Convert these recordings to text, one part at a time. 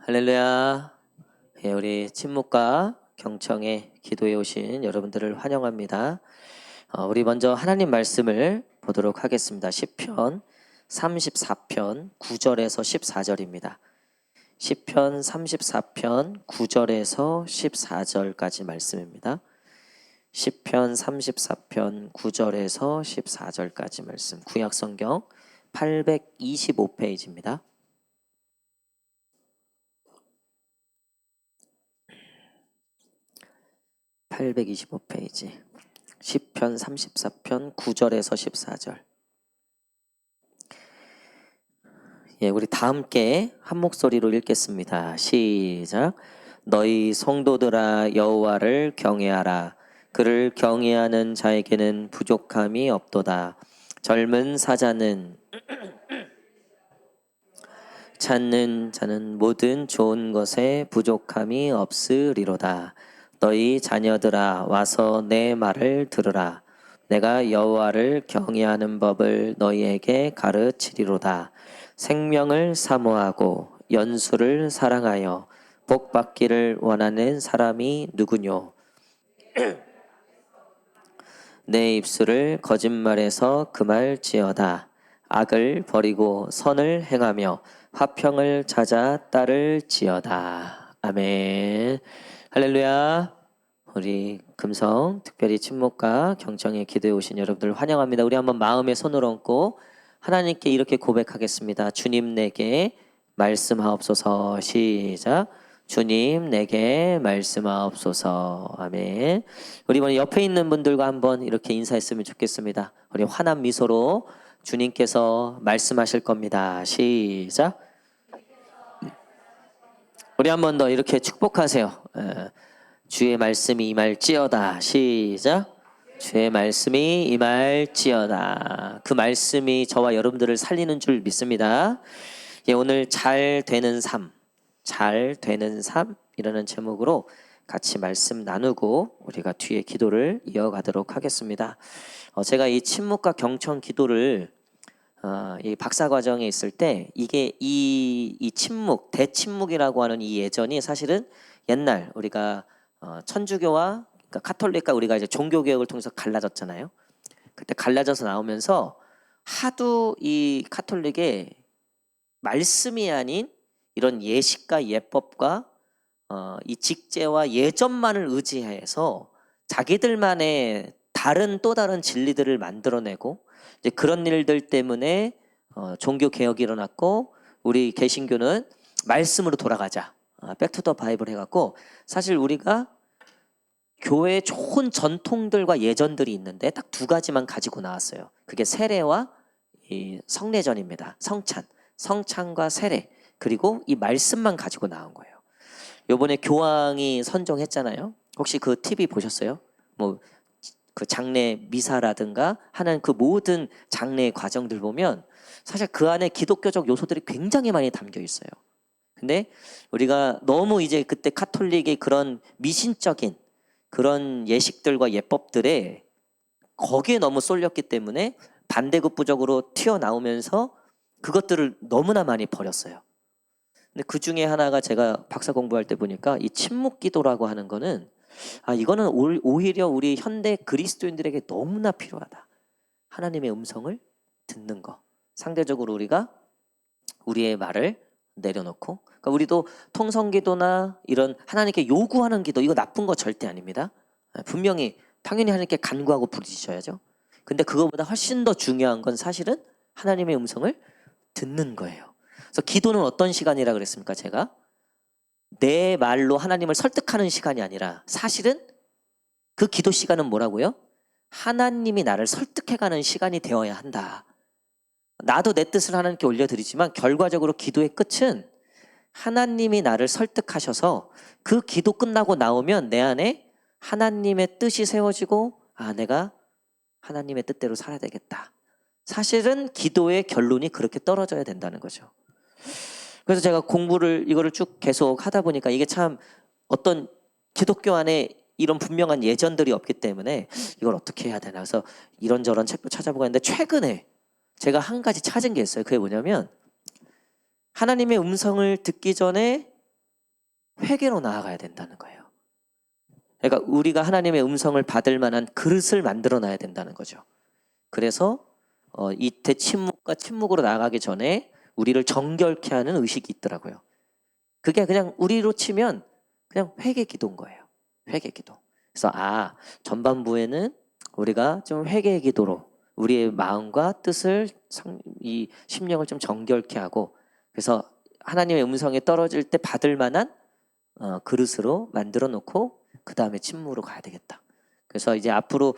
할렐루야. 예, 우리 친묵과 경청에 기도해 오신 여러분들을 환영합니다. 우리 먼저 하나님 말씀을 보도록 하겠습니다. 시편 34편 9절에서 14절입니다. 시편 34편 9절에서 14절까지 말씀입니다. 시편 34편 9절에서 14절까지 말씀, 구약성경 825페이지입니다. 825페이지 시편 34편 9절에서 14절. 예, 우리 다 함께 한 목소리로 읽겠습니다. 시작. 너희 성도들아 여호와를 경외하라. 그를 경외하는 자에게는 부족함이 없도다. 젊은 사자는 찾는 자는 모든 좋은 것에 부족함이 없으리로다. 너희 자녀들아 와서 내 말을 들으라. 내가 여호와를 경외하는 법을 너희에게 가르치리로다. 생명을 사모하고 연수를 사랑하여 복 받기를 원하는 사람이 누구뇨? 내 입술을 거짓말에서 금할지어다. 악을 버리고 선을 행하며 화평을 찾아 따를지어다. 아멘. 할렐루야. 우리 금성 특별히 친목과 경청에 기도해 오신 여러분들 환영합니다. 우리 한번 마음에 손을 얹고 하나님께 이렇게 고백하겠습니다. 주님 내게 말씀하옵소서. 시작. 주님 내게 말씀하옵소서. 아멘. 우리 이번에 옆에 있는 분들과 한번 이렇게 인사했으면 좋겠습니다. 우리 환한 미소로 주님께서 말씀하실 겁니다. 시작. 우리 한 번 더 이렇게 축복하세요. 주의 말씀이 임할지어다. 시작. 주의 말씀이 임할지어다. 그 말씀이 저와 여러분들을 살리는 줄 믿습니다. 예, 오늘 잘 되는 삶, 잘 되는 삶이라는 제목으로 같이 말씀 나누고 우리가 뒤에 기도를 이어가도록 하겠습니다. 제가 이 침묵과 경청 기도를 이 박사 과정에 있을 때 이게 이 침묵, 대침묵이라고 하는 이 예전이 사실은 옛날 우리가 천주교와 그러니까 카톨릭과 우리가 이제 종교 개혁을 통해서 갈라졌잖아요. 그때 갈라져서 나오면서 하도 이 카톨릭의 말씀이 아닌 이런 예식과 예법과 이 직제와 예전만을 의지해서 자기들만의 또 다른 진리들을 만들어내고 이제 그런 일들 때문에 종교 개혁이 일어났고 우리 개신교는 말씀으로 돌아가자. 백투더 바이블 해갖고 사실 우리가 교회에 좋은 전통들과 예전들이 있는데 딱 두 가지만 가지고 나왔어요. 그게 세례와 이 성례전입니다. 성찬과 세례 그리고 이 말씀만 가지고 나온 거예요. 요번에 교황이 선정했잖아요. 혹시 그 TV 보셨어요? 뭐 그 장례 미사라든가 하는 그 모든 장례의 과정들 보면 사실 그 안에 기독교적 요소들이 굉장히 많이 담겨 있어요. 근데 우리가 너무 이제 그때 카톨릭의 그런 미신적인 그런 예식들과 예법들에 거기에 너무 쏠렸기 때문에 반대급부적으로 튀어나오면서 그것들을 너무나 많이 버렸어요. 근데 그 중에 하나가 제가 박사 공부할 때 보니까 이 침묵 기도라고 하는 거는 이거는 오히려 우리 현대 그리스도인들에게 너무나 필요하다. 하나님의 음성을 듣는 거. 상대적으로 우리가 우리의 말을 내려놓고 그러니까 우리도 통성기도나 이런 하나님께 요구하는 기도 이거 나쁜 거 절대 아닙니다. 분명히 당연히 하나님께 간구하고 부르짖어야죠. 근데 그거보다 훨씬 더 중요한 건 사실은 하나님의 음성을 듣는 거예요. 그래서 기도는 어떤 시간이라 그랬습니까? 제가 내 말로 하나님을 설득하는 시간이 아니라 사실은 그 기도 시간은 뭐라고요? 하나님이 나를 설득해가는 시간이 되어야 한다. 나도 내 뜻을 하나님께 올려드리지만 결과적으로 기도의 끝은 하나님이 나를 설득하셔서 그 기도 끝나고 나오면 내 안에 하나님의 뜻이 세워지고 내가 하나님의 뜻대로 살아야 되겠다. 사실은 기도의 결론이 그렇게 떨어져야 된다는 거죠. 그래서 제가 공부를 이거를 쭉 계속 하다 보니까 이게 참 어떤 기독교 안에 이런 분명한 예전들이 없기 때문에 이걸 어떻게 해야 되나 그래서 이런저런 책도 찾아보고 했는데 최근에 제가 한 가지 찾은 게 있어요. 그게 뭐냐면 하나님의 음성을 듣기 전에 회개로 나아가야 된다는 거예요. 그러니까 우리가 하나님의 음성을 받을 만한 그릇을 만들어 놔야 된다는 거죠. 그래서 이 대침묵과 침묵으로 나아가기 전에 우리를 정결케 하는 의식이 있더라고요. 그게 그냥 우리로 치면 그냥 회개 기도인 거예요. 회개 기도. 그래서 전반부에는 우리가 좀 회개 기도로 우리의 마음과 뜻을 이 심령을 좀 정결케 하고, 그래서 하나님의 음성에 떨어질 때 받을 만한 그릇으로 만들어 놓고 그 다음에 침묵으로 가야 되겠다. 그래서 이제 앞으로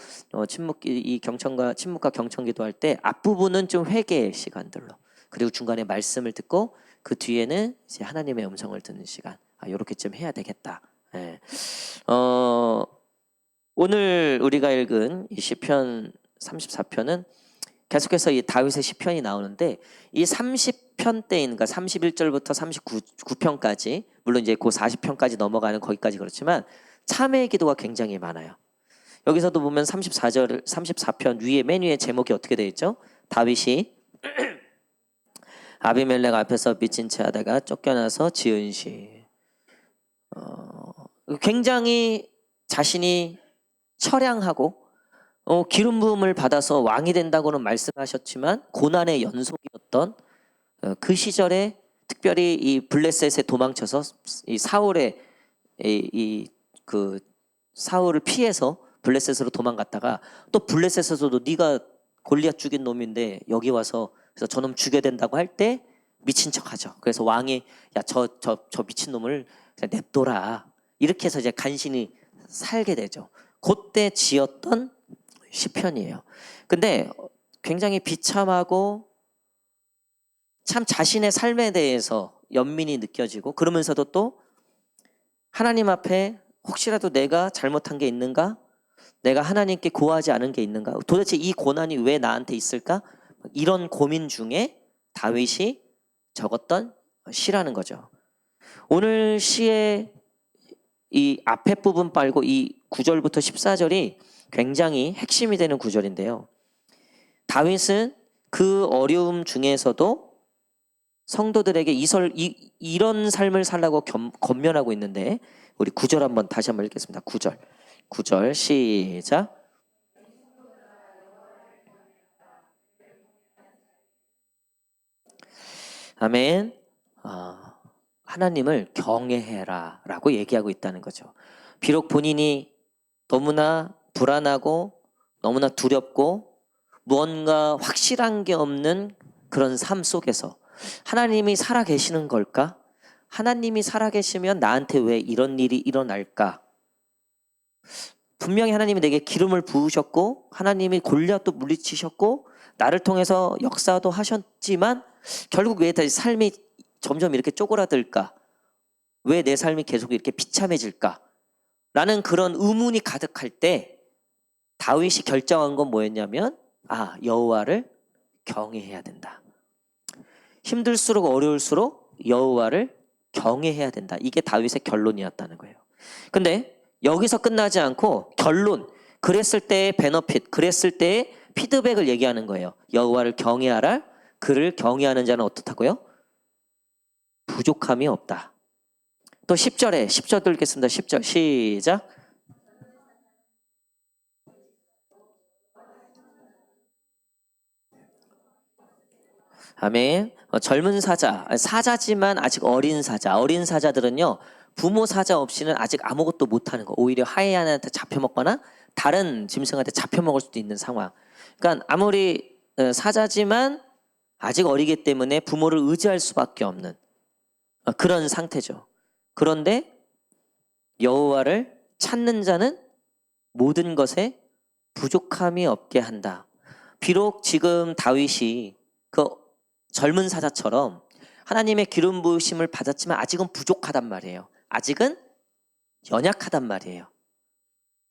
침묵과 경청 기도할 때 앞부분은 좀 회개의 시간들로, 그리고 중간에 말씀을 듣고 그 뒤에는 이제 하나님의 음성을 듣는 시간, 이렇게쯤 해야 되겠다. 예. 오늘 우리가 읽은 이 시편 34편은 계속해서 이 다윗의 시편이 나오는데, 이 30편 때인, 그러니까 31절부터 39편까지, 물론 이제 그 40편까지 넘어가는 거기까지 그렇지만 참회의 기도가 굉장히 많아요. 여기서도 보면 34편 위에 맨 위에 제목이 어떻게 되어 있죠? 다윗이 아비멜렉 앞에서 미친 채 하다가 쫓겨나서 지은 시. 굉장히 자신이 처량하고 기름 부음을 받아서 왕이 된다고는 말씀하셨지만 고난의 연속이었던 그 시절에, 특별히 이 블레셋에 도망쳐서 이 사울의 그 사울을 피해서 블레셋으로 도망갔다가, 또 블레셋에서도 네가 골리앗 죽인 놈인데 여기 와서 그래서 저놈 죽여야 된다고 할 때 미친 척하죠. 그래서 왕이 저 미친 놈을 그냥 냅둬라, 이렇게 해서 이제 간신히 살게 되죠. 그때 지었던 시편이에요. 근데 굉장히 비참하고 참 자신의 삶에 대해서 연민이 느껴지고, 그러면서도 또 하나님 앞에 혹시라도 내가 잘못한 게 있는가? 내가 하나님께 고하지 않은 게 있는가? 도대체 이 고난이 왜 나한테 있을까? 이런 고민 중에 다윗이 적었던 시라는 거죠. 오늘 시의 이 앞에 부분 빨고 이 9절부터 14절이 굉장히 핵심이 되는 구절인데요. 다윗은 그 어려움 중에서도 성도들에게 이런 삶을 살라고 권면하고 있는데, 우리 9절 다시 한번 읽겠습니다. 9절 시작. 아멘. 하나님을 경외해라 라고 얘기하고 있다는 거죠. 비록 본인이 너무나 불안하고 너무나 두렵고 무언가 확실한 게 없는 그런 삶 속에서 하나님이 살아계시는 걸까? 하나님이 살아계시면 나한테 왜 이런 일이 일어날까? 분명히 하나님이 내게 기름을 부으셨고 하나님이 골리앗도 물리치셨고 나를 통해서 역사도 하셨지만 결국 왜 다시 삶이 점점 이렇게 쪼그라들까? 왜 내 삶이 계속 이렇게 비참해질까? 라는 그런 의문이 가득할 때 다윗이 결정한 건 뭐였냐면 여호와를 경외해야 된다. 힘들수록 어려울수록 여호와를 경외해야 된다. 이게 다윗의 결론이었다는 거예요. 근데 여기서 끝나지 않고 결론, 그랬을 때의 베너핏, 그랬을 때의 피드백을 얘기하는 거예요. 여호와를 경외하라. 그를 경외하는 자는 어떻다고요? 부족함이 없다. 또 10절도 읽겠습니다. 10절 시작. 아멘. 젊은 사자지만 아직 어린 사자들은요, 부모 사자 없이는 아직 아무것도 못하는 거. 오히려 하이에나한테 잡혀먹거나 다른 짐승한테 잡혀먹을 수도 있는 상황. 그러니까 아무리 사자지만 아직 어리기 때문에 부모를 의지할 수밖에 없는 그런 상태죠. 그런데 여호와를 찾는 자는 모든 것에 부족함이 없게 한다. 비록 지금 다윗이 그 젊은 사자처럼 하나님의 기름 부으심을 받았지만 아직은 부족하단 말이에요. 아직은 연약하단 말이에요.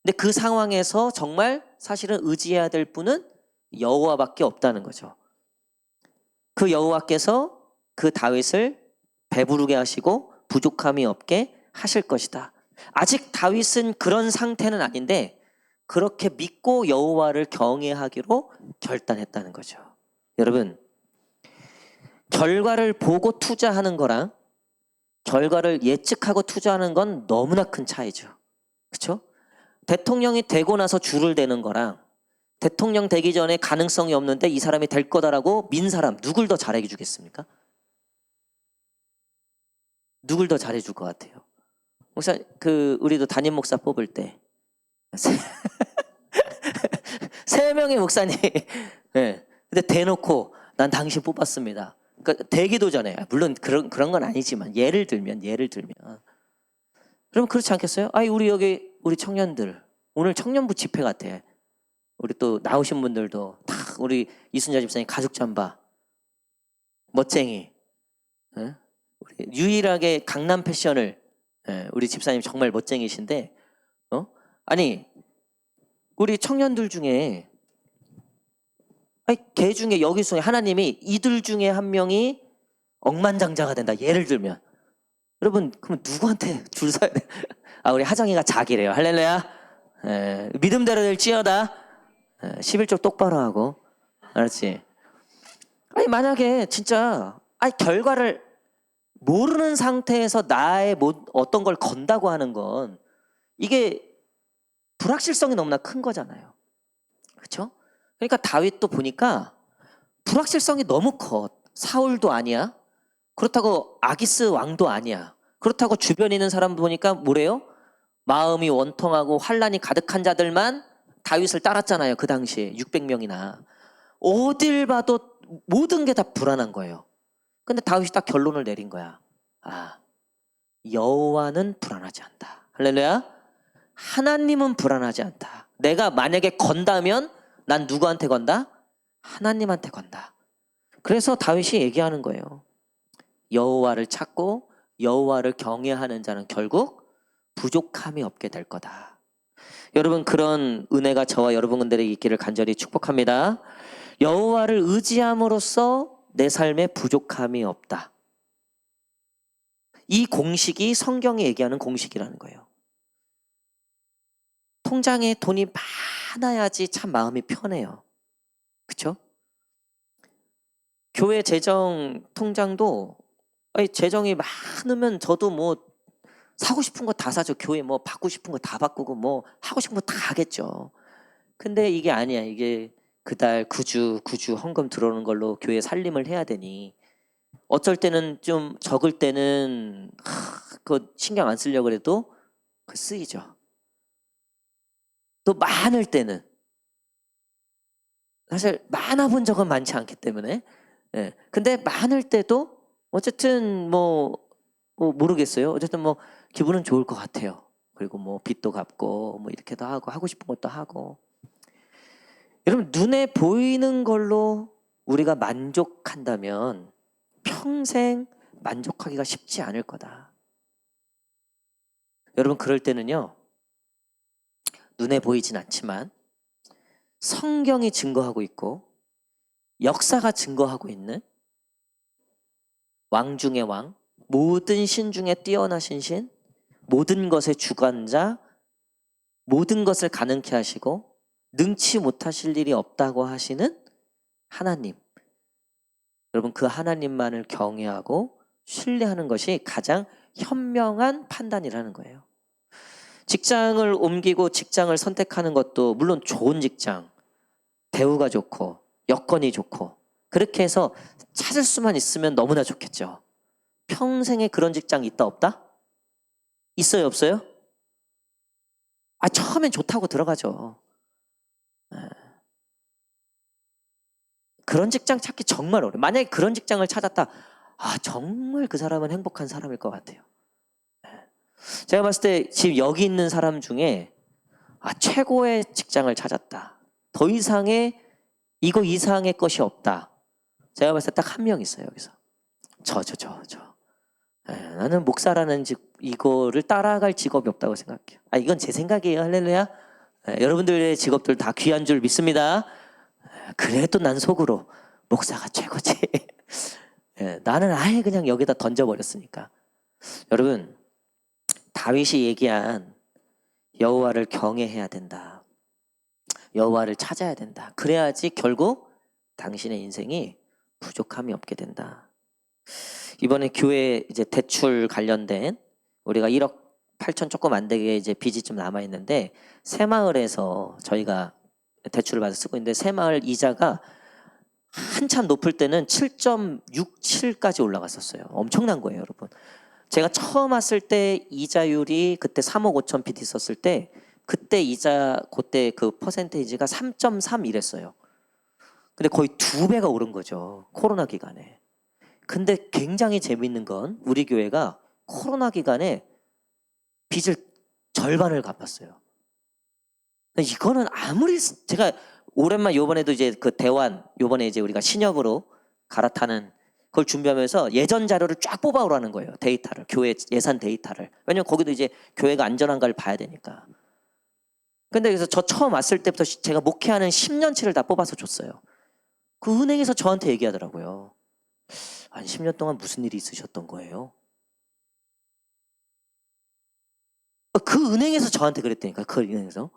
근데 그 상황에서 정말 사실은 의지해야 될 분은 여호와밖에 없다는 거죠. 그 여호와께서 그 다윗을 배부르게 하시고 부족함이 없게 하실 것이다. 아직 다윗은 그런 상태는 아닌데 그렇게 믿고 여호와를 경외하기로 결단했다는 거죠. 여러분, 결과를 보고 투자하는 거랑 결과를 예측하고 투자하는 건 너무나 큰 차이죠. 그렇죠? 대통령이 되고 나서 줄을 대는 거랑 대통령 되기 전에 가능성이 없는데 이 사람이 될 거다라고 민 사람 누굴 더 잘해 주겠습니까? 누굴 더 잘해 줄 것 같아요? 목사 우리도 담임 목사 뽑을 때 세 명의 목사님 네. 근데 대놓고 난 당신 뽑았습니다. 그러니까 되기도 전에 물론 그런 건 아니지만 예를 들면 그럼 그렇지 않겠어요? 아니 우리 청년들 오늘 청년부 집회 같아. 우리 또 나오신 분들도 다 우리 이순자 집사님 가죽 잠바 멋쟁이 예? 우리 유일하게 강남 패션을 우리 집사님 정말 멋쟁이신데 아니 우리 청년들 중에 아니 걔 중에 여기 중에 하나님이 이들 중에 한 명이 억만장자가 된다. 예를 들면 여러분 그럼 누구한테 줄 서야 돼? 아 우리 하정이가 자기래요. 할렐루야. 믿음대로 될지어다. 11조 똑바로 하고 알았지? 아니 만약에 진짜 결과를 모르는 상태에서 나의 어떤 걸 건다고 하는 건 이게 불확실성이 너무나 큰 거잖아요. 그렇죠? 그러니까 다윗도 보니까 불확실성이 너무 커. 사울도 아니야. 그렇다고 아기스 왕도 아니야. 그렇다고 주변에 있는 사람 보니까 뭐래요? 마음이 원통하고 환란이 가득한 자들만 다윗을 따랐잖아요. 그 당시에 600명이나. 어딜 봐도 모든 게 다 불안한 거예요. 근데 다윗이 딱 결론을 내린 거야. 여호와는 불안하지 않다. 할렐루야. 하나님은 불안하지 않다. 내가 만약에 건다면 난 누구한테 건다? 하나님한테 건다. 그래서 다윗이 얘기하는 거예요. 여호와를 찾고 여호와를 경외하는 자는 결국 부족함이 없게 될 거다. 여러분 그런 은혜가 저와 여러분들에게 있기를 간절히 축복합니다. 여호와를 의지함으로써 내 삶에 부족함이 없다. 이 공식이 성경이 얘기하는 공식이라는 거예요. 통장에 돈이 많아야지 참 마음이 편해요. 그렇죠? 교회 재정 통장도 재정이 많으면 저도 뭐 사고 싶은 거 다 사죠. 교회 뭐 받고 싶은 거 다 바꾸고 뭐 하고 싶은 거 다 하겠죠. 근데 이게 아니야. 이게 그달 구주 헌금 들어오는 걸로 교회 살림을 해야 되니 어쩔 때는 좀 적을 때는 그거 신경 안 쓰려고 해도 그 쓰이죠. 또 많을 때는 사실 많아 본 적은 많지 않기 때문에 근데 많을 때도 어쨌든 모르겠어요. 어쨌든 기분은 좋을 것 같아요. 그리고 빚도 갚고 이렇게도 하고 싶은 것도 하고. 여러분 눈에 보이는 걸로 우리가 만족한다면 평생 만족하기가 쉽지 않을 거다. 여러분 그럴 때는요. 눈에 보이진 않지만 성경이 증거하고 있고 역사가 증거하고 있는 왕 중의 왕, 모든 신 중에 뛰어나신 신, 모든 것의 주관자, 모든 것을 가능케 하시고 능치 못하실 일이 없다고 하시는 하나님. 여러분 그 하나님만을 경외하고 신뢰하는 것이 가장 현명한 판단이라는 거예요. 직장을 옮기고 직장을 선택하는 것도 물론 좋은 직장, 대우가 좋고 여건이 좋고 그렇게 해서 찾을 수만 있으면 너무나 좋겠죠. 평생에 그런 직장이 있다 없다? 있어요 없어요? 처음엔 좋다고 들어가죠. 그런 직장 찾기 정말 어려워요. 만약에 그런 직장을 찾았다. 정말 그 사람은 행복한 사람일 것 같아요. 제가 봤을 때 지금 여기 있는 사람 중에 최고의 직장을 찾았다. 더 이상의 이거 이상의 것이 없다. 제가 봤을 때 딱 한 명 있어요 여기서. 저. 나는 목사라는 이거를 따라갈 직업이 없다고 생각해요. 이건 제 생각이에요. 할렐루야. 여러분들의 직업들 다 귀한 줄 믿습니다. 그래도 난 속으로 목사가 최고지. 나는 아예 그냥 여기다 던져버렸으니까. 여러분 다윗이 얘기한 여호와를 경외해야 된다. 여호와를 찾아야 된다. 그래야지 결국 당신의 인생이 부족함이 없게 된다. 이번에 교회 이제 대출 관련된 우리가 1억 8천 조금 안 되게 이제 빚이 좀 남아 있는데 새마을에서 저희가 대출을 받아 쓰고 있는데 새마을 이자가 한참 높을 때는 7.67까지 올라갔었어요. 엄청난 거예요, 여러분. 제가 처음 왔을 때 이자율이 그때 3억 5천 빚 있었을 때 그때 이자 그때 그 퍼센테이지가 3.3 이랬어요. 근데 거의 2배가 오른 거죠. 코로나 기간에. 근데 굉장히 재밌는 건 우리 교회가 코로나 기간에 빚을 절반을 갚았어요. 이거는 아무리 제가 오랜만 요번에도 이제 그 대환 요번에 이제 우리가 신협으로 갈아타는 그걸 준비하면서 예전 자료를 쫙 뽑아오라는 거예요. 데이터를 교회 예산 데이터를. 왜냐면 거기도 이제 교회가 안전한가를 봐야 되니까. 근데 그래서 저 처음 왔을 때부터 제가 목회하는 10년치를 다 뽑아서 줬어요. 그 은행에서 저한테 얘기하더라고요. 한 10년 동안 무슨 일이 있으셨던 거예요? 그 은행에서 저한테 그랬다니까. 그 은행에서.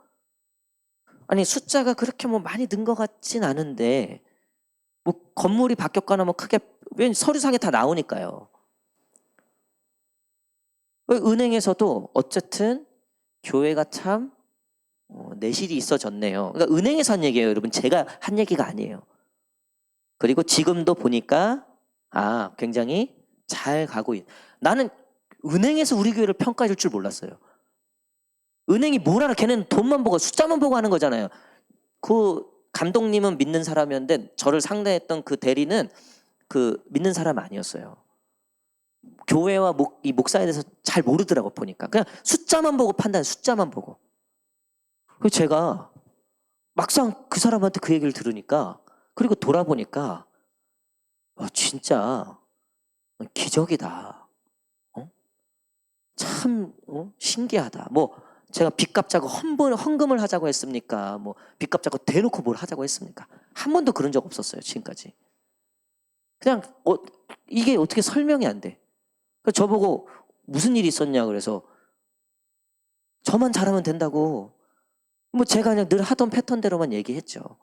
아니 숫자가 그렇게 뭐 많이 는 것 같진 않은데 뭐 건물이 바뀌었거나 뭐 크게 왜 서류상에 다 나오니까요. 은행에서도 어쨌든 교회가 참 내실이 있어졌네요. 그러니까 은행에서 한 얘기예요, 여러분. 제가 한 얘기가 아니에요. 그리고 지금도 보니까 굉장히 잘 가고 나는 은행에서 우리 교회를 평가해 줄 줄 몰랐어요. 은행이 뭘 하나 걔는 돈만 보고 숫자만 보고 하는 거잖아요. 그 감독님은 믿는 사람이었는데 저를 상대했던 그 대리는 그 믿는 사람 아니었어요. 교회와 이 목사에 대해서 잘 모르더라고 보니까. 그냥 숫자만 보고 숫자만 보고. 그래서 제가 막상 그 사람한테 그 얘기를 들으니까 그리고 돌아보니까 진짜 기적이다. 참 신기하다. 뭐 제가 빚 갚자고 헌금을 하자고 했습니까? 뭐 빚 갚자고 대놓고 뭘 하자고 했습니까? 한 번도 그런 적 없었어요, 지금까지. 그냥 이게 어떻게 설명이 안 돼. 그래서 저보고 무슨 일이 있었냐 그래서 저만 잘하면 된다고. 뭐 제가 그냥 늘 하던 패턴대로만 얘기했죠.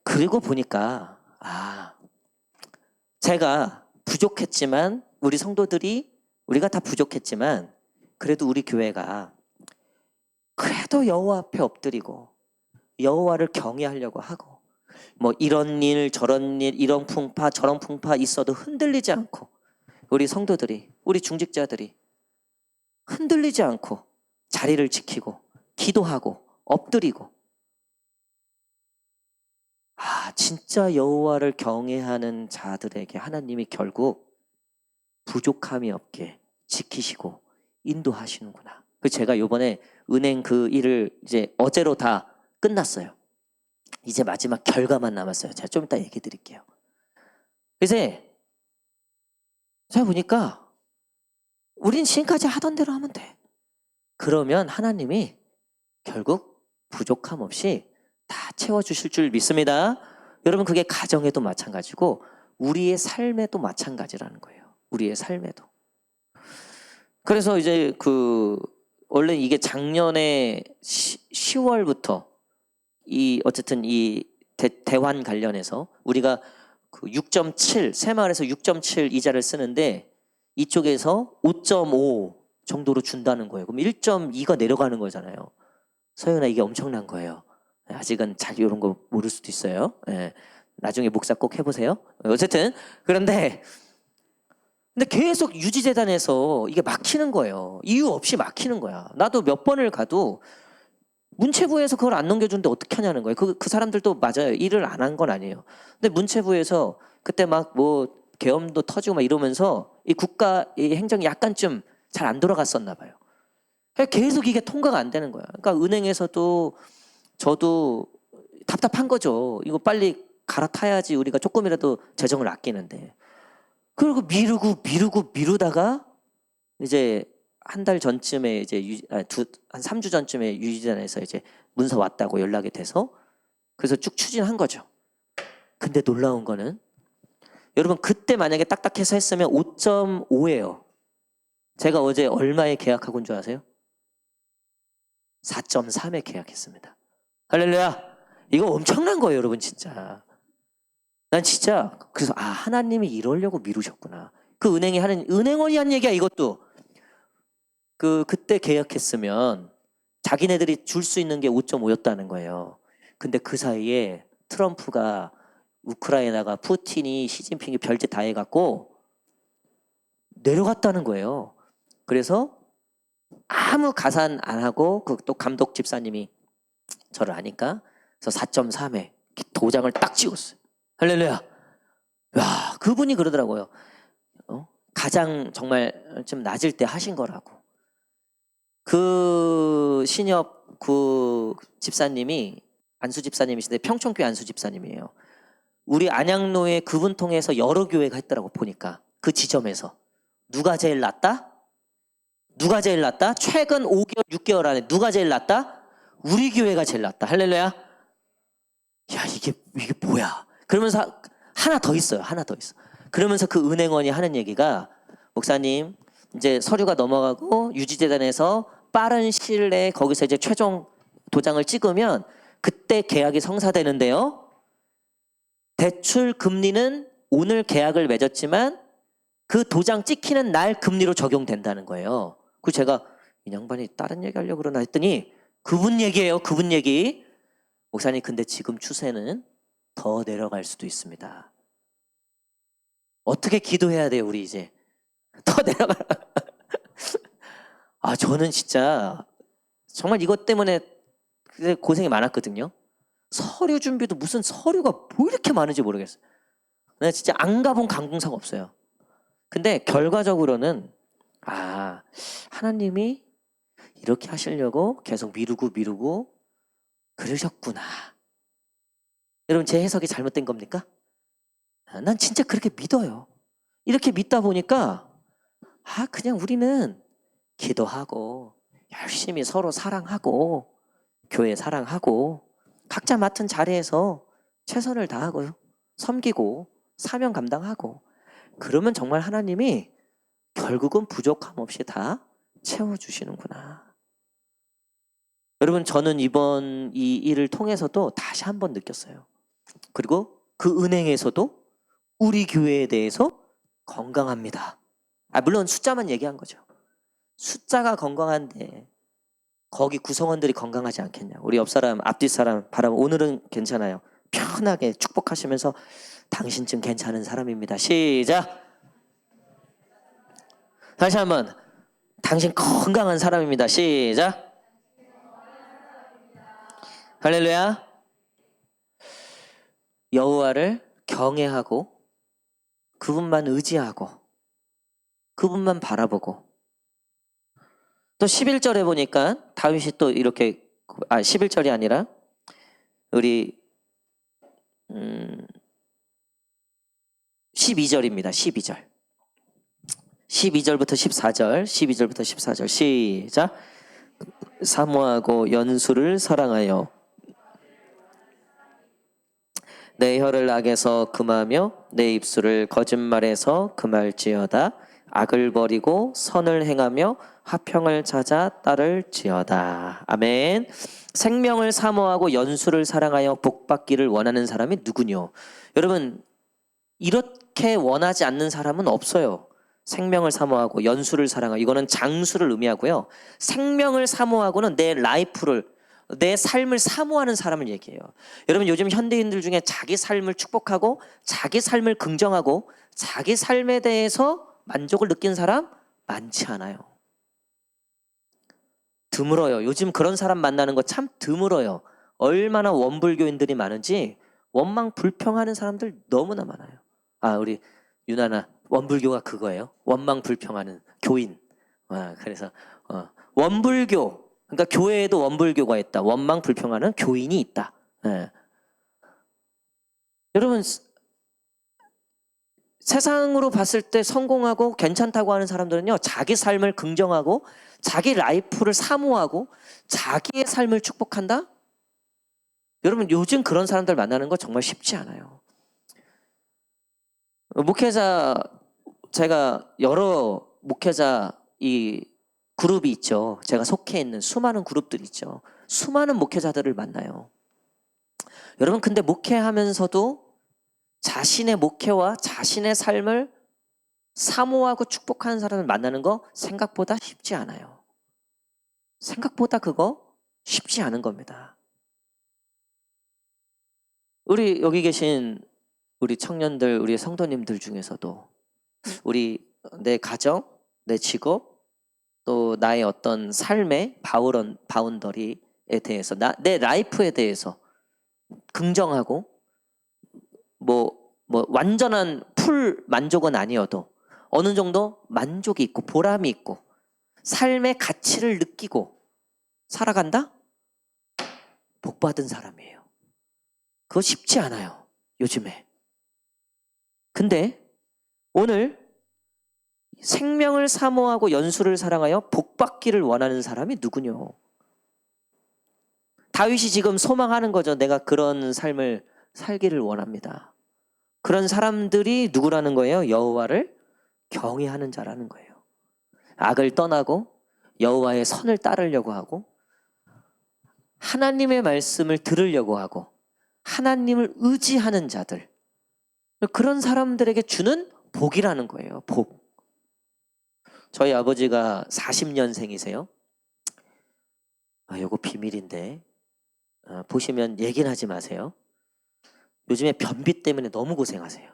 그리고 보니까 제가 부족했지만 우리 성도들이 우리가 다 부족했지만 그래도 우리 교회가 그래도 여호와 앞에 엎드리고 여호와를 경외하려고 하고 뭐 이런 일 저런 일 이런 풍파 저런 풍파 있어도 흔들리지 않고 우리 성도들이 우리 중직자들이 흔들리지 않고 자리를 지키고 기도하고 엎드리고 진짜 여호와를 경외하는 자들에게 하나님이 결국 부족함이 없게 지키시고 인도하시는구나. 제가 요번에 은행 그 일을 이제 어제로 다 끝났어요. 이제 마지막 결과만 남았어요. 제가 좀 이따 얘기 드릴게요. 이제 제가 보니까 우린 지금까지 하던 대로 하면 돼. 그러면 하나님이 결국 부족함 없이 다 채워주실 줄 믿습니다. 여러분 그게 가정에도 마찬가지고 우리의 삶에도 마찬가지라는 거예요. 우리의 삶에도. 그래서 이제 원래 이게 작년에 10월부터 어쨌든 이 대환 관련해서 우리가 그 6.7 새마을에서 6.7 이자를 쓰는데 이쪽에서 5.5 정도로 준다는 거예요. 그럼 1.2가 내려가는 거잖아요. 서연아 이게 엄청난 거예요. 아직은 잘 이런 거 모를 수도 있어요. 나중에 목사 꼭 해보세요. 어쨌든 그런데 근데 계속 유지재단에서 이게 막히는 거예요. 이유 없이 막히는 거야. 나도 몇 번을 가도 문체부에서 그걸 안 넘겨주는데 어떻게 하냐는 거예요. 그 사람들도 맞아요. 일을 안 한 건 아니에요. 근데 문체부에서 그때 막 뭐 계엄도 터지고 막 이러면서 이 국가 이 행정이 약간 좀 잘 안 돌아갔었나 봐요. 계속 이게 통과가 안 되는 거야. 그러니까 은행에서도 저도 답답한 거죠. 이거 빨리 갈아타야지 우리가 조금이라도 재정을 아끼는데. 그리고 미루다가 이제 한 달 전쯤에 이제 한 3주 전쯤에 유지단에서 이제 문서 왔다고 연락이 돼서 그래서 쭉 추진한 거죠. 근데 놀라운 거는 여러분 그때 만약에 딱딱해서 했으면 5.5예요. 제가 어제 얼마에 계약하고 온 줄 아세요? 4.3에 계약했습니다. 할렐루야. 이거 엄청난 거예요, 여러분 진짜. 난 진짜 그래서 하나님이 이러려고 미루셨구나. 그 은행이 하는 은행원이 한 얘기야 이것도. 그때 계약했으면 자기네들이 줄 수 있는 게 5.5였다는 거예요. 근데 그 사이에 트럼프가 우크라이나가 푸틴이 시진핑이 별짓 다 해갖고 내려갔다는 거예요. 그래서 아무 가산 안 하고 또 감독 집사님이 저를 아니까 그래서 4.3에 도장을 딱 찍었어요. 할렐루야. 야, 그분이 그러더라고요. 가장 정말 좀 낮을 때 하신 거라고. 그 신협 그 집사님이 안수 집사님이신데 평촌교회 안수 집사님이에요. 우리 안양로에 그분 통해서 여러 교회가 했더라고 보니까 그 지점에서 누가 제일 낫다? 누가 제일 낫다? 최근 5개월 6개월 안에 누가 제일 낫다? 우리 교회가 제일 낫다. 할렐루야. 야 이게 뭐야? 그러면서 하나 더 있어요. 하나 더 있어. 그러면서 그 은행원이 하는 얘기가 목사님 이제 서류가 넘어가고 유지재단에서 빠른 시일 내에 거기서 이제 최종 도장을 찍으면 그때 계약이 성사되는데요. 대출 금리는 오늘 계약을 맺었지만 그 도장 찍히는 날 금리로 적용된다는 거예요. 그 제가 이 양반이 다른 얘기 하려고 그러나 했더니 그분 얘기예요. 그분 얘기. 목사님 근데 지금 추세는 더 내려갈 수도 있습니다. 어떻게 기도해야 돼요 우리 이제? 더 내려가. 저는 진짜 정말 이것 때문에 고생이 많았거든요. 서류 준비도 무슨 서류가 뭐 이렇게 많은지 모르겠어요. 내가 진짜 안 가본 관공서가 없어요. 근데 결과적으로는 하나님이 이렇게 하시려고 계속 미루고 그러셨구나. 여러분 제 해석이 잘못된 겁니까? 난 진짜 그렇게 믿어요. 이렇게 믿다 보니까 그냥 우리는 기도하고 열심히 서로 사랑하고 교회 사랑하고 각자 맡은 자리에서 최선을 다하고요. 섬기고 사명 감당하고 그러면 정말 하나님이 결국은 부족함 없이 다 채워주시는구나. 여러분 저는 이번 이 일을 통해서도 다시 한번 느꼈어요. 그리고 그 은행에서도 우리 교회에 대해서 건강합니다. 물론 숫자만 얘기한 거죠. 숫자가 건강한데 거기 구성원들이 건강하지 않겠냐. 우리 옆 사람 앞뒤 사람 바라보면 오늘은 괜찮아요. 편하게 축복하시면서 당신쯤 괜찮은 사람입니다. 시작. 다시 한번 당신 건강한 사람입니다. 시작. 할렐루야. 여호와를 경외하고 그분만 의지하고 그분만 바라보고 또 11절에 보니까 다윗이 또 이렇게 11절이 아니라 우리 12절입니다. 12절. 12절부터 14절, 12절부터 14절 시작. 사모하고 연수를 사랑하여 내 혀를 악에서 금하며 내 입술을 거짓말에서 금할지어다. 악을 버리고 선을 행하며 화평을 찾아 따를지어다. 아멘. 생명을 사모하고 연수를 사랑하여 복받기를 원하는 사람이 누구뇨? 여러분 이렇게 원하지 않는 사람은 없어요. 생명을 사모하고 연수를 사랑하고 이거는 장수를 의미하고요. 생명을 사모하고는 내 라이프를 내 삶을 사모하는 사람을 얘기해요. 여러분 요즘 현대인들 중에 자기 삶을 축복하고 자기 삶을 긍정하고 자기 삶에 대해서 만족을 느낀 사람 많지 않아요. 드물어요. 요즘 그런 사람 만나는 거 참 드물어요. 얼마나 원불교인들이 많은지 원망 불평하는 사람들 너무나 많아요. 우리 유나나 원불교가 그거예요. 원망 불평하는 교인. 그래서 원불교 그러니까 교회에도 원불교가 있다. 원망 불평하는 교인이 있다. 여러분 세상으로 봤을 때 성공하고 괜찮다고 하는 사람들은요. 자기 삶을 긍정하고 자기 라이프를 사모하고 자기의 삶을 축복한다? 여러분 요즘 그런 사람들 만나는 거 정말 쉽지 않아요. 목회자 제가 여러 목회자 이 그룹이 있죠. 제가 속해 있는 수많은 그룹들이 있죠. 수많은 목회자들을 만나요. 여러분 근데 목회하면서도 자신의 목회와 자신의 삶을 사모하고 축복하는 사람을 만나는 거 생각보다 쉽지 않아요. 생각보다 그거 쉽지 않은 겁니다. 우리 여기 계신 우리 청년들, 우리 성도님들 중에서도 우리 내 가정, 내 직업, 또 나의 어떤 삶의 바운더리에 대해서 내 라이프에 대해서 긍정하고 뭐 완전한 풀 만족은 아니어도 어느 정도 만족이 있고 보람이 있고 삶의 가치를 느끼고 살아간다? 복 받은 사람이에요. 그거 쉽지 않아요, 요즘에. 근데 오늘 생명을 사모하고 연수를 사랑하여 복 받기를 원하는 사람이 누구뇨? 다윗이 지금 소망하는 거죠. 내가 그런 삶을 살기를 원합니다. 그런 사람들이 누구라는 거예요? 여호와를 경외하는 자라는 거예요. 악을 떠나고 여호와의 선을 따르려고 하고 하나님의 말씀을 들으려고 하고 하나님을 의지하는 자들, 그런 사람들에게 주는 복이라는 거예요. 복. 저희 아버지가 40년생이세요. 요거 비밀인데 보시면 얘기는 하지 마세요. 요즘에 변비 때문에 너무 고생하세요.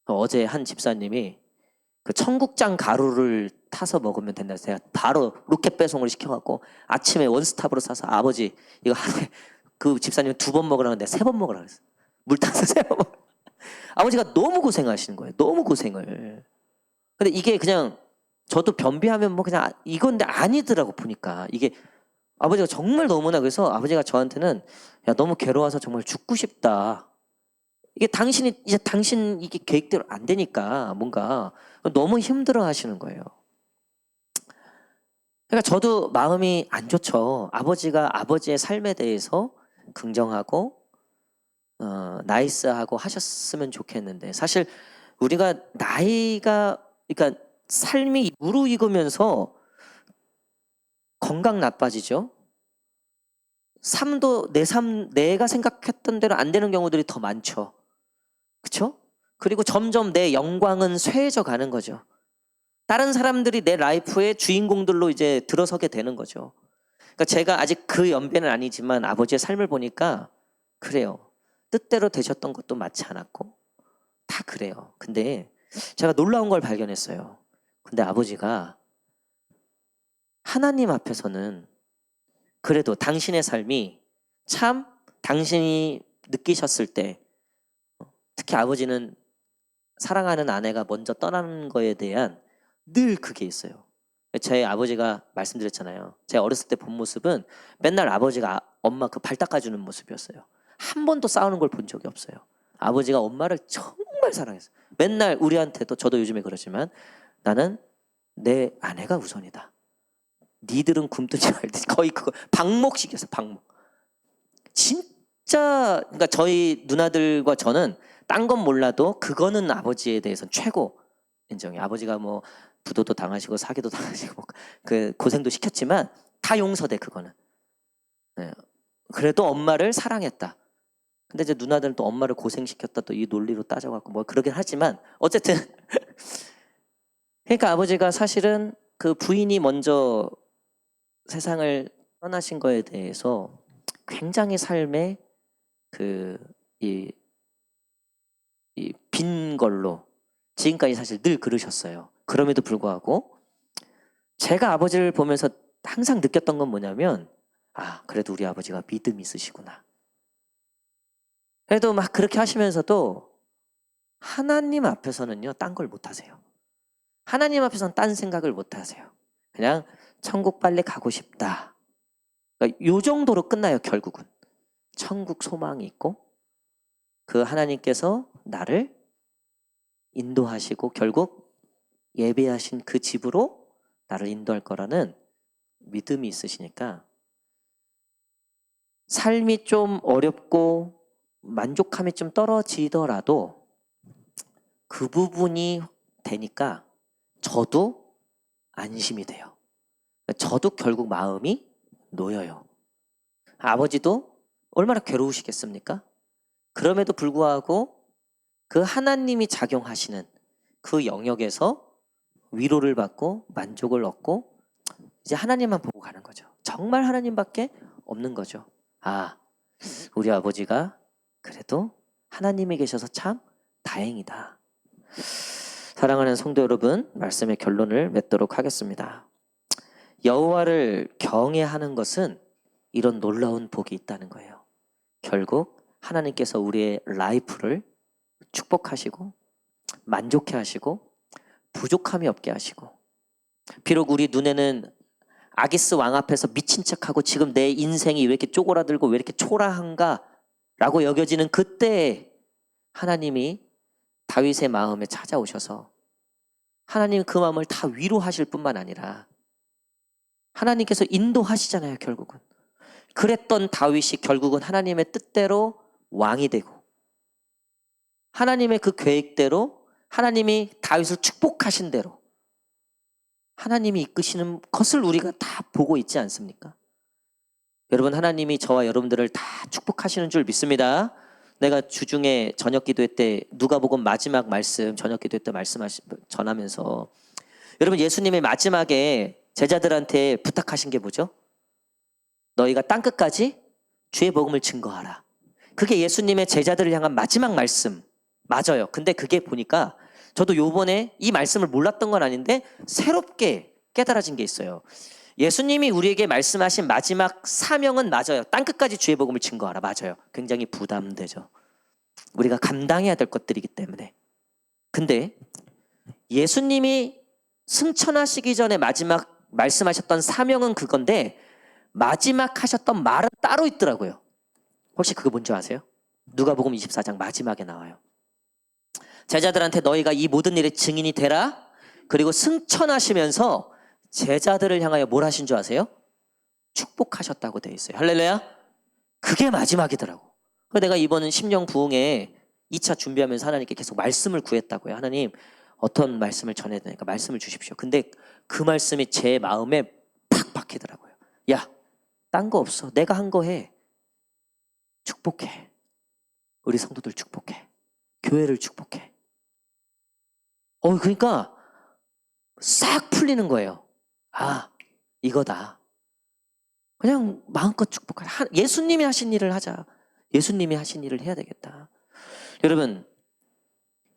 어제 한 집사님이 그 청국장 가루를 타서 먹으면 된다 해서 제가 바로 로켓 배송을 시켜갖고 아침에 원스톱으로 사서 아버지 이거 하루에 그 집사님 2번 먹으라는데 3번 먹으라 그랬어요. 물 타서 3번 먹으라. 아버지가 너무 고생하시는 거예요. 너무 고생을. 근데 이게 그냥 저도 변비하면 뭐 그냥 이건데 아니더라고 보니까. 이게 아버지가 정말 너무나, 그래서 아버지가 저한테는 야 너무 괴로워서 정말 죽고 싶다. 이게 당신 이게 계획대로 안 되니까 뭔가 너무 힘들어 하시는 거예요. 그러니까 저도 마음이 안 좋죠. 아버지가 아버지의 삶에 대해서 긍정하고 나이스하고 하셨으면 좋겠는데 사실 우리가 나이가 그러니까 삶이 무르익으면서 건강 나빠지죠. 삶도 내가 생각했던 대로 안 되는 경우들이 더 많죠. 그렇죠? 그리고 점점 내 영광은 쇠해져 가는 거죠. 다른 사람들이 내 라이프의 주인공들로 이제 들어서게 되는 거죠. 그러니까 제가 아직 그 연배는 아니지만 아버지의 삶을 보니까 그래요. 뜻대로 되셨던 것도 많지 않았고 다 그래요. 근데 제가 놀라운 걸 발견했어요. 근데 아버지가 하나님 앞에서는 그래도 당신의 삶이 참 당신이 느끼셨을 때 특히 아버지는 사랑하는 아내가 먼저 떠나는 거에 대한 늘 그게 있어요. 제 아버지가 말씀드렸잖아요. 제 어렸을 때 본 모습은 맨날 아버지가 엄마 그 발 닦아주는 모습이었어요. 한 번도 싸우는 걸 본 적이 없어요. 아버지가 엄마를 정말 사랑했어요. 맨날 우리한테도, 저도 요즘에 그러지만 나는 내 아내가 우선이다. 니들은 굶든지 말든지 거의 그거 방목식이었어요. 방목. 진짜 그러니까 저희 누나들과 저는 딴 건 몰라도 그거는 아버지에 대해서는 최고 인정해요. 아버지가 뭐 부도도 당하시고 사기도 당하시고 뭐 그 고생도 시켰지만 다 용서돼 그거는. 네. 그래도 엄마를 사랑했다. 근데 이제 누나들은 또 엄마를 고생시켰다 또 이 논리로 따져갖고 뭐 그러긴 하지만 어쨌든 그러니까 아버지가 사실은 그 부인이 먼저 세상을 떠나신 거에 대해서 굉장히 삶에 이 빈 걸로 지금까지 사실 늘 그러셨어요. 그럼에도 불구하고 제가 아버지를 보면서 항상 느꼈던 건 뭐냐면 그래도 우리 아버지가 믿음이 있으시구나. 그래도 막 그렇게 하시면서도 하나님 앞에서는요 딴 걸 못 하세요. 하나님 앞에서는 딴 생각을 못 하세요. 그냥 천국 빨리 가고 싶다. 그러니까 요 정도로 끝나요 결국은. 천국 소망이 있고 그 하나님께서 나를 인도하시고 결국 예배하신 그 집으로 나를 인도할 거라는 믿음이 있으시니까 삶이 좀 어렵고 만족감이 좀 떨어지더라도 그 부분이 되니까 저도 안심이 돼요. 저도 결국 마음이 놓여요. 아버지도 얼마나 괴로우시겠습니까? 그럼에도 불구하고 그 하나님이 작용하시는 그 영역에서 위로를 받고 만족을 얻고 이제 하나님만 보고 가는 거죠. 정말 하나님밖에 없는 거죠. 아, 우리 아버지가 그래도 하나님이 계셔서 참 다행이다. 사랑하는 성도 여러분, 말씀의 결론을 맺도록 하겠습니다. 여호와를 경외하는 것은 이런 놀라운 복이 있다는 거예요. 결국 하나님께서 우리의 라이프를 축복하시고 만족해 하시고 부족함이 없게 하시고, 비록 우리 눈에는 아기스 왕 앞에서 미친 척하고 지금 내 인생이 왜 이렇게 쪼그라들고 왜 이렇게 초라한가 라고 여겨지는 그때에 하나님이 다윗의 마음에 찾아오셔서 하나님 그 마음을 다 위로하실 뿐만 아니라 하나님께서 인도하시잖아요. 결국은 그랬던 다윗이 결국은 하나님의 뜻대로 왕이 되고 하나님의 그 계획대로 하나님이 다윗을 축복하신 대로 하나님이 이끄시는 것을 우리가 다 보고 있지 않습니까? 여러분, 하나님이 저와 여러분들을 다 축복하시는 줄 믿습니다. 내가 주중에 저녁 기도회 때 누가복음 마지막 말씀 저녁 기도회 때 전하면서 여러분, 예수님의 마지막에 제자들한테 부탁하신 게 뭐죠? 너희가 땅끝까지 주의 복음을 증거하라. 그게 예수님의 제자들을 향한 마지막 말씀 맞아요. 근데 그게 보니까 저도 요번에 이 말씀을 몰랐던 건 아닌데 새롭게 깨달아진 게 있어요. 예수님이 우리에게 말씀하신 마지막 사명은 맞아요. 땅끝까지 주의 복음을 증거하라. 맞아요. 굉장히 부담되죠. 우리가 감당해야 될 것들이기 때문에. 근데 예수님이 승천하시기 전에 마지막 말씀하셨던 사명은 그건데 마지막 하셨던 말은 따로 있더라고요. 혹시 그거 뭔지 아세요? 누가복음 24장 마지막에 나와요. 제자들한테 너희가 이 모든 일의 증인이 되라. 그리고 승천하시면서 제자들을 향하여 뭘 하신 줄 아세요? 축복하셨다고 되어 있어요. 할렐루야. 그게 마지막이더라고. 내가 이번 심령 부흥에 2차 준비하면서 하나님께 계속 말씀을 구했다고요. 하나님, 어떤 말씀을 전해야 되니까 말씀을 주십시오. 근데 그 말씀이 제 마음에 팍 박히더라고요. 야, 딴 거 없어. 내가 한 거 해. 축복해. 우리 성도들 축복해. 교회를 축복해. 그러니까 싹 풀리는 거예요. 아, 이거다. 그냥 마음껏 축복하라. 예수님이 하신 일을 하자. 예수님이 하신 일을 해야 되겠다. 여러분,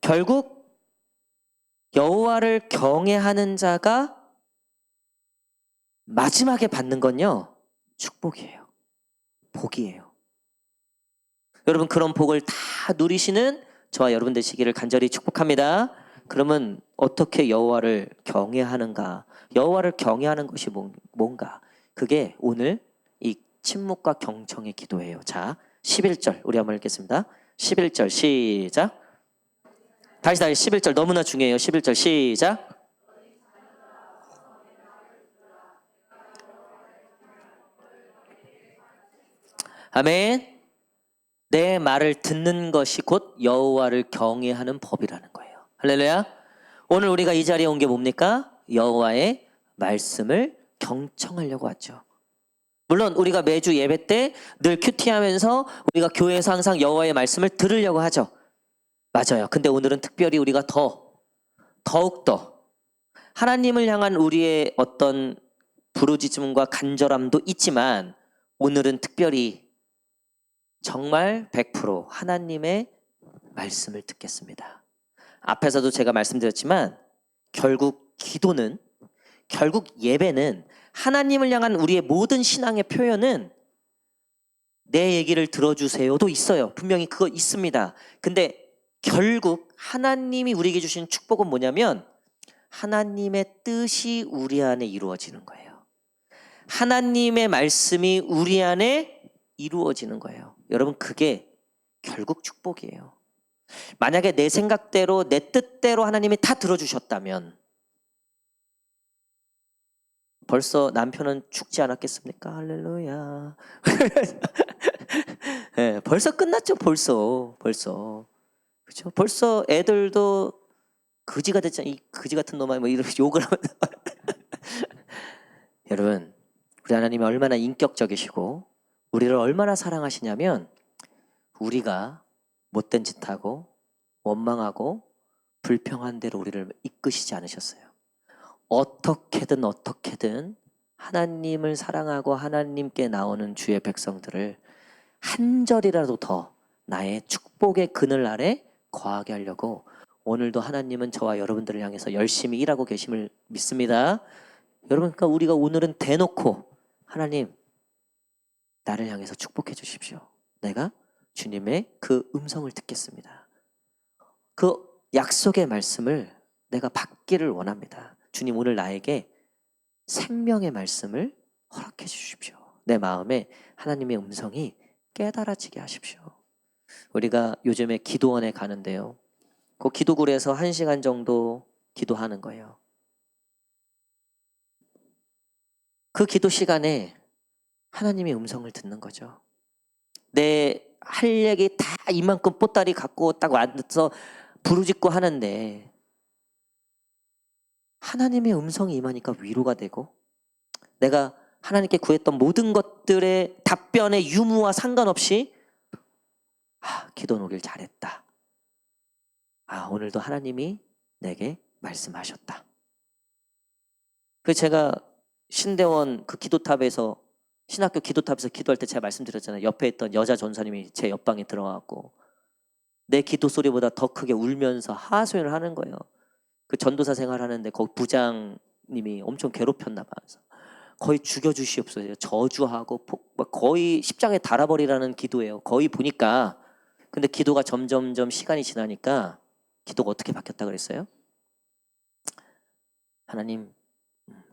결국 여호와를 경외하는 자가 마지막에 받는 건요, 축복이에요. 복이에요. 여러분, 그런 복을 다 누리시는 저와 여러분 되시기를 간절히 축복합니다. 그러면 어떻게 여호와를 경외하는가? 여호와를 경외하는 것이 뭔가? 그게 오늘 이 침묵과 경청의 기도예요. 자, 11절 우리 한번 읽겠습니다. 11절 시작. 다시 11절 너무나 중요해요. 11절 시작. 아멘. 내 말을 듣는 것이 곧 여호와를 경외하는 법이라는 거예요. 할렐루야. 오늘 우리가 이 자리에 온 게 뭡니까? 여호와의 말씀을 경청하려고 왔죠. 물론 우리가 매주 예배 때 늘 큐티하면서 우리가 교회에서 항상 여호와의 말씀을 들으려고 하죠. 맞아요. 근데 오늘은 특별히 우리가 더욱더 하나님을 향한 우리의 어떤 부르짖음과 간절함도 있지만 오늘은 특별히 정말 100% 하나님의 말씀을 듣겠습니다. 앞에서도 제가 말씀드렸지만 결국 예배는 하나님을 향한 우리의 모든 신앙의 표현은 내 얘기를 들어주세요도 있어요. 분명히 그거 있습니다. 근데 결국 하나님이 우리에게 주신 축복은 뭐냐면 하나님의 뜻이 우리 안에 이루어지는 거예요. 하나님의 말씀이 우리 안에 이루어지는 거예요. 여러분, 그게 결국 축복이에요. 만약에 내 생각대로 내 뜻대로 하나님이 다 들어주셨다면 벌써 남편은 죽지 않았겠습니까? 할렐루야. 네, 벌써 끝났죠. 벌써 그렇죠. 벌써 애들도 거지가 됐잖아요. 이 거지 같은 놈아 뭐 이렇게 욕을 하면 여러분, 우리 하나님이 얼마나 인격적이시고 우리를 얼마나 사랑하시냐면 우리가 못된 짓하고 원망하고 불평한 대로 우리를 이끄시지 않으셨어요. 어떻게든 하나님을 사랑하고 하나님께 나오는 주의 백성들을 한 절이라도 더 나의 축복의 그늘 아래 거하게 하려고 오늘도 하나님은 저와 여러분들을 향해서 열심히 일하고 계심을 믿습니다. 여러분, 그러니까 우리가 오늘은 대놓고 하나님 나를 향해서 축복해 주십시오. 내가 주님의 그 음성을 듣겠습니다. 그 약속의 말씀을 내가 받기를 원합니다. 주님, 오늘 나에게 생명의 말씀을 허락해 주십시오. 내 마음에 하나님의 음성이 깨달아지게 하십시오. 우리가 요즘에 기도원에 가는데요. 그 기도굴에서 1시간 정도 기도하는 거예요. 그 기도 시간에 하나님의 음성을 듣는 거죠. 내 할 얘기 다 이만큼 보따리 갖고 딱 와서 부르짖고 하는데 하나님의 음성이 임하니까 위로가 되고 내가 하나님께 구했던 모든 것들의 답변의 유무와 상관없이 기도 오길 잘했다. 오늘도 하나님이 내게 말씀하셨다. 그 제가 신대원 그 기도탑에서 신학교 기도탑에서 기도할 때 제가 말씀드렸잖아요. 옆에 있던 여자 전사님이 제 옆방에 들어가고 내 기도 소리보다 더 크게 울면서 하소연을 하는 거예요. 그 전도사 생활하는데 거기 부장님이 엄청 괴롭혔나 봐요. 거의 죽여주시옵소서 저주하고 거의 십장에 달아버리라는 기도예요. 거의 보니까. 근데 기도가 점점점 시간이 지나니까 기도가 어떻게 바뀌었다 그랬어요? 하나님,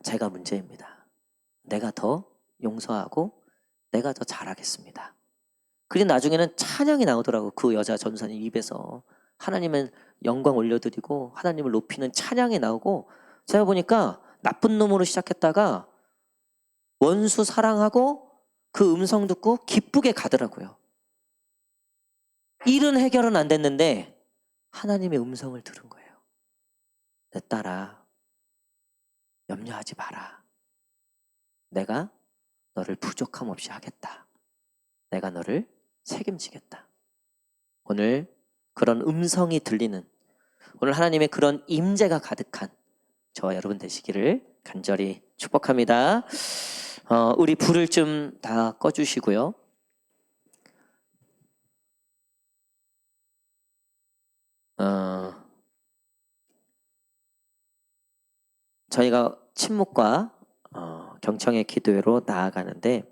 제가 문제입니다. 내가 더 용서하고 내가 더 잘하겠습니다. 그리고 나중에는 찬양이 나오더라고. 그 여자 전사님 입에서 하나님은 영광 올려드리고 하나님을 높이는 찬양이 나오고 제가 보니까 나쁜 놈으로 시작했다가 원수 사랑하고 그 음성 듣고 기쁘게 가더라고요. 일은 해결은 안 됐는데 하나님의 음성을 들은 거예요. 내 딸아, 염려하지 마라. 내가 너를 부족함 없이 하겠다. 내가 너를 책임지겠다. 오늘 그런 음성이 들리는 오늘 하나님의 그런 임재가 가득한 저와 여러분 되시기를 간절히 축복합니다. 우리 불을 좀 다 꺼주시고요. 저희가 침묵과 경청의 기도회로 나아가는데